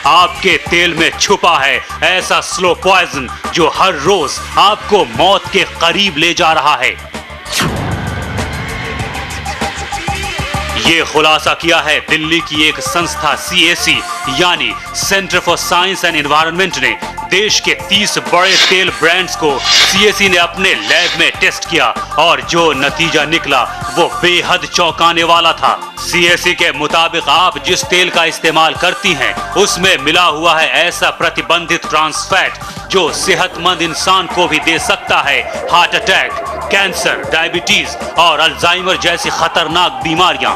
आपके तेल में छुपा है ऐसा स्लो पॉइजन जो हर रोज आपको मौत के करीब ले जा रहा है। ये खुलासा किया है दिल्ली की एक संस्था CAC यानी centre for science and environment ने। देश के 30 बड़े तेल ब्रांड्स को CAC ने अपने लैब में टेस्ट किया और जो नतीजा निकला वो बेहद चौंकाने वाला था। CAC के मुताबिक आप जिस तेल का इस्तेमाल करती हैं उसमें मिला हुआ है ऐसा प्रतिबंधित ट्रांस फैट जो सेहतमंद इंसान को भी दे सकता है हार्ट अटैक, कैंसर, डायबिटीज और अल्जाइमर जैसी खतरनाक बीमारियां।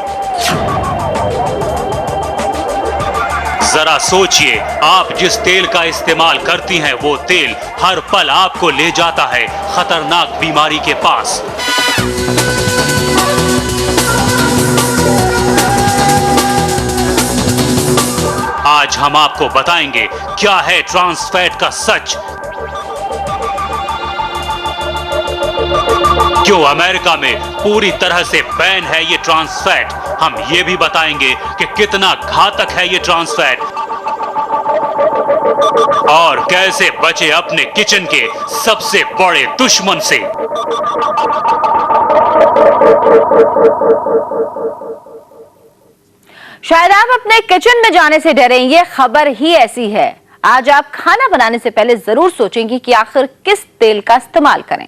जरा सोचिए, आप जिस तेल का इस्तेमाल करती हैं वो तेल हर पल आपको ले जाता है खतरनाक बीमारी के पास। आज हम आपको बताएंगे क्या है ट्रांस फैट का सच, क्यों अमेरिका में पूरी तरह से बैन है ये ट्रांस फैट। हम ये भी बताएंगे कि कितना घातक है ये ट्रांस फैट और कैसे बचे अपने किचन के सबसे बड़े दुश्मन से। शायद आप अपने किचन में जाने से डरें, ये खबर ही ऐसी है। आज आप खाना बनाने से पहले जरूर सोचेंगे कि आखिर किस तेल का इस्तेमाल करें।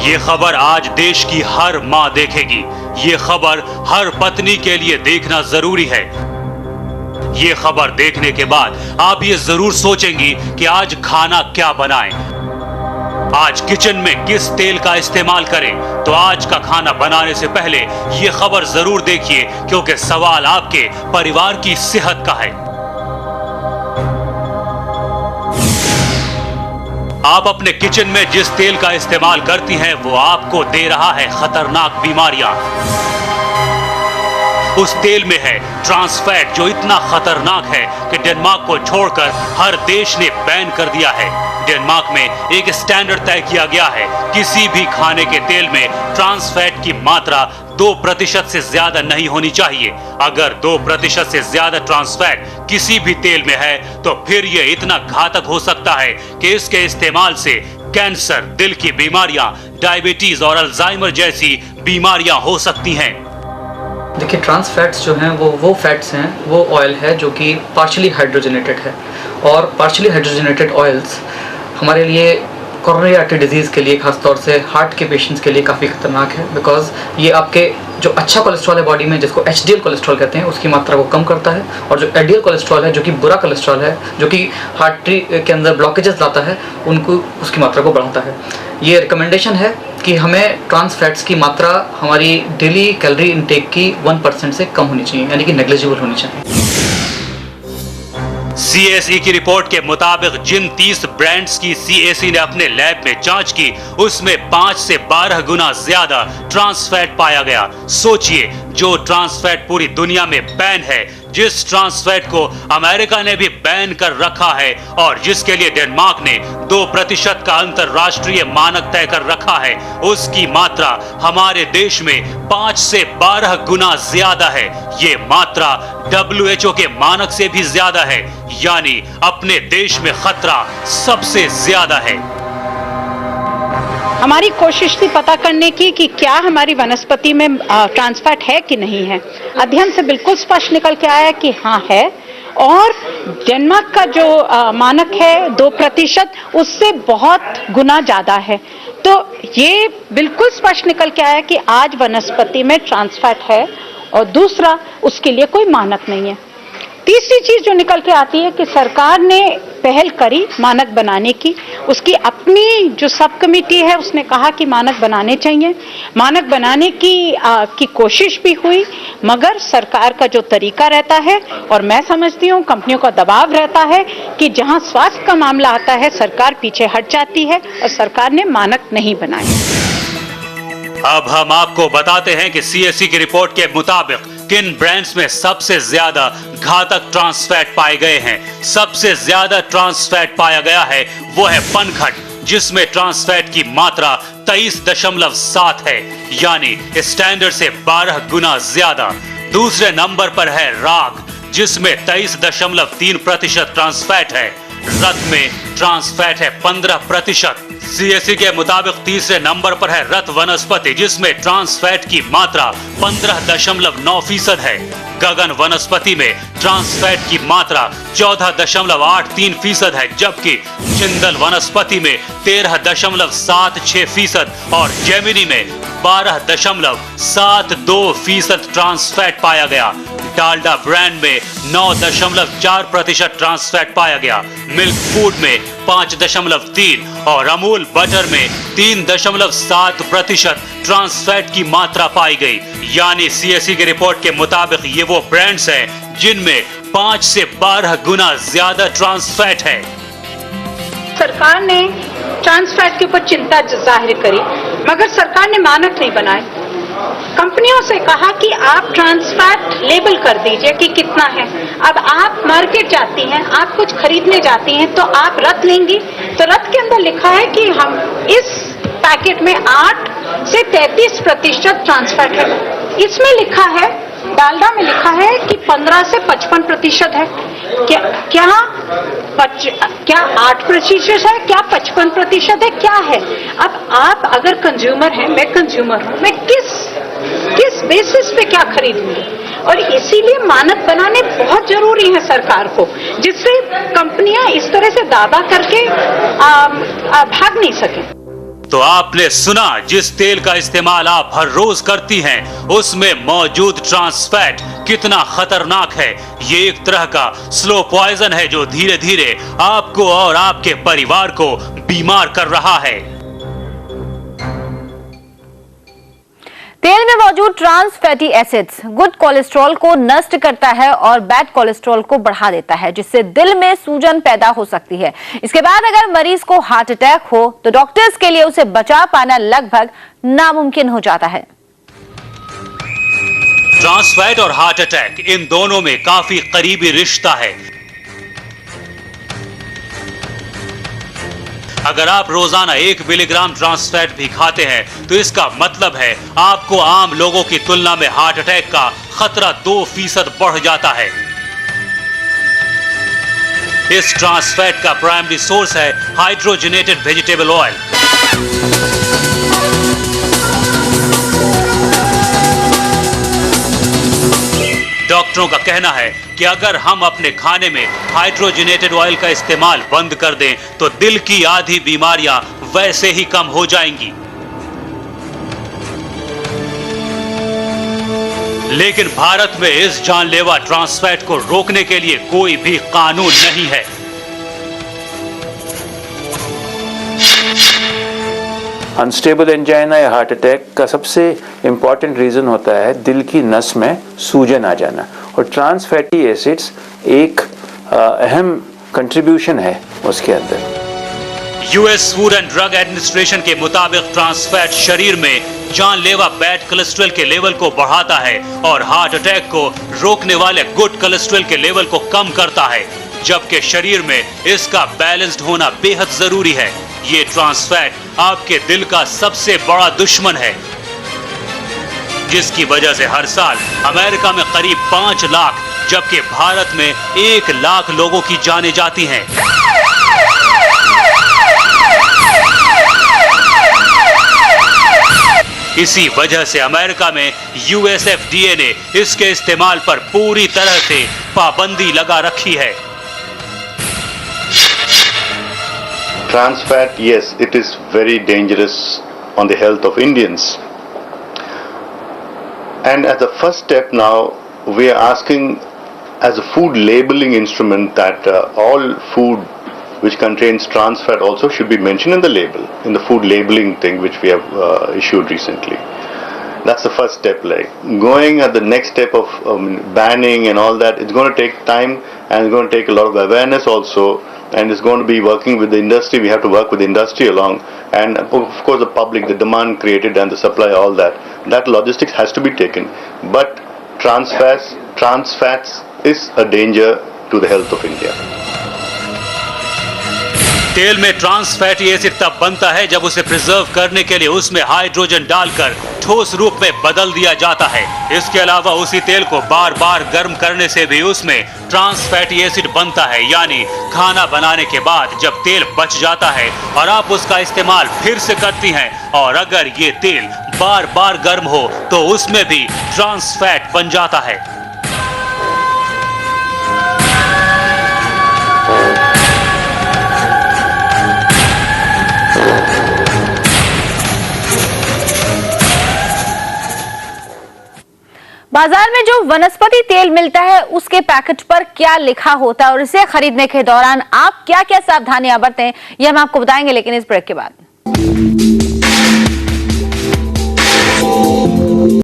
ये खबर आज देश की हर मां देखेगी। ये खबर हर पत्नी के लिए देखना जरूरी है। ये खबर देखने के बाद आप ये जरूर सोचेंगी कि आज खाना क्या बनाएं, आज किचन में किस तेल का इस्तेमाल करें। तो आज का खाना बनाने से पहले ये खबर जरूर देखिए, क्योंकि सवाल आपके परिवार की सेहत का है। आप अपने किचन में जिस तेल का इस्तेमाल करती हैं वो आपको दे रहा है खतरनाक बीमारियां। उस तेल में है ट्रांस फैट जो इतना खतरनाक है कि डेनमार्क को छोड़कर हर देश ने बैन कर दिया है। डेनमार्क में एक स्टैंडर्ड तय किया गया है, किसी भी खाने के तेल में ट्रांस फैट की मात्रा 2% से ज्यादा नहीं होनी चाहिए। अगर 2% से ज्यादा ट्रांस फैट किसी भी तेल में है तो फिर यह इतना घातक हो सकता है कि इसके इस्तेमाल से कैंसर, दिल की बीमारियां, डायबिटीज और अल्जाइमर जैसी बीमारियां हो सकती हैं। देखिए, ट्रांस फैट्स जो हैं वो फैट्स हैं, वो ऑयल है जो कि पार्शियली हाइड्रोजनेटेड है और पार्शियली हाइड्रोजनेटेड ऑयल्स हमारे लिए कोरोनरी आर्टरी डिजीज़ के लिए, खासतौर से हार्ट के पेशेंट्स के लिए काफ़ी खतरनाक है। बिकॉज ये आपके जो अच्छा कोलेस्ट्रॉल है बॉडी में, जिसको HDL कोलेस्ट्रॉल कहते हैं, उसकी मात्रा को कम करता है, और जो LDL कोलेस्ट्रॉल है जो कि बुरा कोलेस्ट्रॉल है, जो कि हार्ट के अंदर ब्लॉकेजेस लाता है, उनको उसकी मात्रा को बढ़ाता है। ये रिकमेंडेशन है कि हमें ट्रांस फैट्स की मात्रा हमारी डेली कैलोरी इनटेक की 1% से कम होनी चाहिए, यानी कि नेग्लिजिबल होनी चाहिए। CAC की रिपोर्ट के मुताबिक जिन 30 ब्रांड्स की CAC ने अपने लैब में जांच की उसमें 5 से 12 गुना ज्यादा ट्रांस फैट पाया गया। सोचिए, जो ट्रांस फैट पूरी दुनिया में बैन है, जिस ट्रांस फैट को अमेरिका ने भी बैन कर रखा है और जिसके लिए डेनमार्क ने 2% का अंतरराष्ट्रीय मानक तय कर रखा है, उसकी मात्रा हमारे देश में 5 से 12 गुना ज्यादा है। ये मात्रा WHO के मानक से भी ज्यादा है, यानी अपने देश में खतरा सबसे ज्यादा है। हमारी कोशिश थी पता करने की कि क्या हमारी वनस्पति में ट्रांस फैट है कि नहीं है। अध्ययन से बिल्कुल स्पष्ट निकल के आया कि हाँ है, और डेनमार्क का जो मानक है 2%, उससे बहुत गुना ज़्यादा है। तो ये बिल्कुल स्पष्ट निकल के आया कि आज वनस्पति में ट्रांस फैट है, और दूसरा उसके लिए कोई मानक नहीं है। तीसरी चीज जो निकल के आती है कि सरकार ने पहल करी मानक बनाने की, उसकी अपनी जो सब कमेटी है उसने कहा कि मानक बनाने चाहिए। मानक बनाने की कोशिश भी हुई, मगर सरकार का जो तरीका रहता है, और मैं समझती हूँ कंपनियों का दबाव रहता है कि जहाँ स्वास्थ्य का मामला आता है सरकार पीछे हट जाती है, और सरकार ने मानक नहीं बनाए। अब हम आपको बताते हैं कि CAC की रिपोर्ट के मुताबिक किन ब्रांड्स में सबसे ज्यादा घातक ट्रांस फैट पाए गए हैं। सबसे ज्यादा ट्रांस फैट पाया गया है वो है पनघट, जिसमें ट्रांस फैट की मात्रा 23.7 है, यानी स्टैंडर्ड से 12 गुना ज्यादा। दूसरे नंबर पर है राग, जिसमें 23.3% ट्रांस फैट है। रत में ट्रांस फैट है 15%। सीएससी के मुताबिक तीसरे नंबर पर है रत वनस्पति, जिसमें ट्रांस फैट की मात्रा 15.9% है। गगन वनस्पति में ट्रांस फैट की मात्रा 14.83% है, जबकि चिंदल वनस्पति में 13.76% और जेमिनी में 12.72% ट्रांस फैट पाया गया। डालडा ब्रांड में 9.4% ट्रांस फैट पाया गया। मिल्क फूड में 5.3 और अमूल बटर में 3.7% ट्रांस फैट की मात्रा पाई गई। यानी सीएससी की रिपोर्ट के मुताबिक ये वो ब्रांड्स हैं जिनमें 5 से 12 गुना ज्यादा ट्रांस फैट है। सरकार ने ट्रांस फैट के ऊपर चिंता जाहिर करी, मगर सरकार ने मानक नहीं बनाए। कंपनियों से कहा कि आप ट्रांस फैट लेबल कर दीजिए कि कितना है। अब आप मार्केट जाती हैं, आप कुछ खरीदने जाती हैं, तो आप रत लेंगी, तो रत के अंदर लिखा है कि हम इस पैकेट में 8 से 33% ट्रांस फैट है। इसमें लिखा है, डालडा में लिखा है कि 15 से 55% है। क्या 8% है, क्या 55% है, क्या है? अब आप अगर कंज्यूमर हैं, मैं कंज्यूमर हूं, मैं किस बेसिस पे क्या खरीदूंगी? और इसीलिए मानक बनाने बहुत जरूरी है सरकार को, जिससे कंपनियां इस तरह से दावा करके भाग नहीं सके। तो आपने सुना, जिस तेल का इस्तेमाल आप हर रोज करती हैं, उसमें मौजूद ट्रांस फैट कितना खतरनाक है। ये एक तरह का स्लो पॉइजन है जो धीरे धीरे आपको और आपके परिवार को बीमार कर रहा है। तेल में मौजूद trans fatty acids good cholesterol को नष्ट करता है और बैड कोलेस्ट्रॉल को बढ़ा देता है, जिससे दिल में सूजन पैदा हो सकती है। इसके बाद अगर मरीज को हार्ट अटैक हो तो डॉक्टर्स के लिए उसे बचा पाना लगभग नामुमकिन हो जाता है। ट्रांस फैट और हार्ट अटैक, इन दोनों में काफी करीबी रिश्ता है। अगर आप रोजाना 1 मिलीग्राम ट्रांस फैट भी खाते हैं तो इसका मतलब है आपको आम लोगों की तुलना में हार्ट अटैक का खतरा 2% बढ़ जाता है। इस ट्रांस फैट का प्राइमरी सोर्स है हाइड्रोजनेटेड वेजिटेबल ऑयल। डॉक्टरों का कहना है कि अगर हम अपने खाने में हाइड्रोजनेटेड ऑयल का इस्तेमाल बंद कर दें तो दिल की आधी बीमारियां वैसे ही कम हो जाएंगी। लेकिन भारत में इस जानलेवा ट्रांस फैट को रोकने के लिए कोई भी कानून नहीं है। अनस्टेबल एंजाइना या हार्ट अटैक का सबसे इम्पॉर्टेंट रीज़न होता है दिल की नस में सूजन आ जाना, और ट्रांस फैटी एसिड्स एक अहम कंट्रीब्यूशन है उसके अंदर। US food and drug administration के मुताबिक ट्रांस फैट शरीर में जानलेवा बैड कोलेस्ट्रॉल के लेवल को बढ़ाता है और हार्ट अटैक को रोकने वाले गुड कोलेस्ट्रॉल के लेवल को कम करता है, जबकि शरीर में इसका बैलेंस्ड होना बेहद जरूरी है। ये ट्रांस फैट आपके दिल का सबसे बड़ा दुश्मन है, जिसकी वजह से हर साल अमेरिका में करीब 5 लाख जबकि भारत में 1 लाख लोगों की जानें जाती हैं। इसी वजह से अमेरिका में यूएसएफडीए ने इसके इस्तेमाल पर पूरी तरह से पाबंदी लगा रखी है। Trans fat, yes, it is very dangerous on the health of Indians. And as a first step now, we are asking as a food labeling instrument that all food which contains trans fat also should be mentioned in the label, in the food labeling thing which we have issued recently. That's the first step. Like going at the next step of banning and all that, it's going to take time and it's going to take a lot of awareness also. And it's going to be working with the industry. We have to work with the industry along, and of course the public, the demand created and the supply, all that. That logistics has to be taken. But trans fats is a danger to the health of India. तेल में trans fatty acid तब बनता है जब उसे preserve करने के लिए उसमें हाइड्रोजन डालकर ठोस रूप में बदल दिया जाता है। इसके अलावा उसी तेल को बार बार गर्म करने से भी उसमें ट्रांस फैटी एसिड बनता है। यानी खाना बनाने के बाद जब तेल बच जाता है और आप उसका इस्तेमाल फिर से करती हैं और अगर ये तेल बार बार गर्म हो तो उसमें भी ट्रांस फैट बन जाता है। बाजार में जो वनस्पति तेल मिलता है उसके पैकेट पर क्या लिखा होता है और इसे खरीदने के दौरान आप क्या क्या सावधानियां बरतें, ये हम आपको बताएंगे, लेकिन इस ब्रेक के बाद।